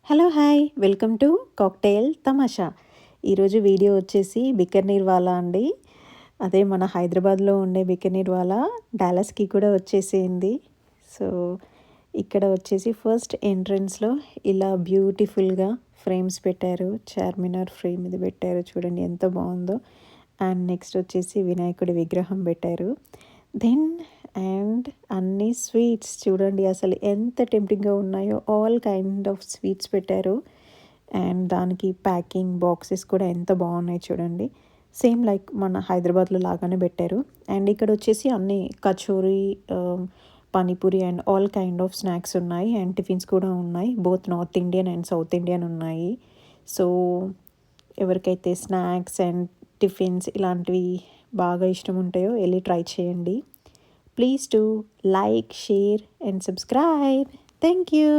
Hello hi welcome to cocktail తమాషా. ఈరోజు video వచ్చేసి బికనీర్ వాలా అండి. అదే మన హైదరాబాద్లో ఉండే బికనీర్ వాలా డాలస్కి కూడా వచ్చేసింది. సో ఇక్కడ వచ్చేసి ఫస్ట్ ఎంట్రన్స్లో ఇలా బ్యూటిఫుల్గా ఫ్రేమ్స్ పెట్టారు. చార్మినార్ ఫ్రేమ్ ఇది పెట్టారు, చూడండి ఎంత బాగుందో. అండ్ నెక్స్ట్ వచ్చేసి వినాయకుడి విగ్రహం పెట్టారు. దెన్ అండ్ అన్ని స్వీట్స్ చూడండి అసలు ఎంత టెంప్టింగ్గా ఉన్నాయో. ఆల్ కైండ్ ఆఫ్ స్వీట్స్ పెట్టారు. అండ్ దానికి ప్యాకింగ్ బాక్సెస్ కూడా ఎంత బాగున్నాయి చూడండి. సేమ్ లైక్ మన హైదరాబాద్లో లాగానే పెట్టారు. అండ్ ఇక్కడ వచ్చేసి అన్ని kachori, panipuri and all kind of snacks ఉన్నాయి. అండ్ టిఫిన్స్ కూడా ఉన్నాయి. Both north Indian and south Indian ఉన్నాయి. సో ఎవరికైతే స్నాక్స్ అండ్ టిఫిన్స్ ఇలాంటివి బాగా ఇష్టం ఉంటాయో వెళ్ళి ట్రై చేయండి. Please do like, share and subscribe. Thank you.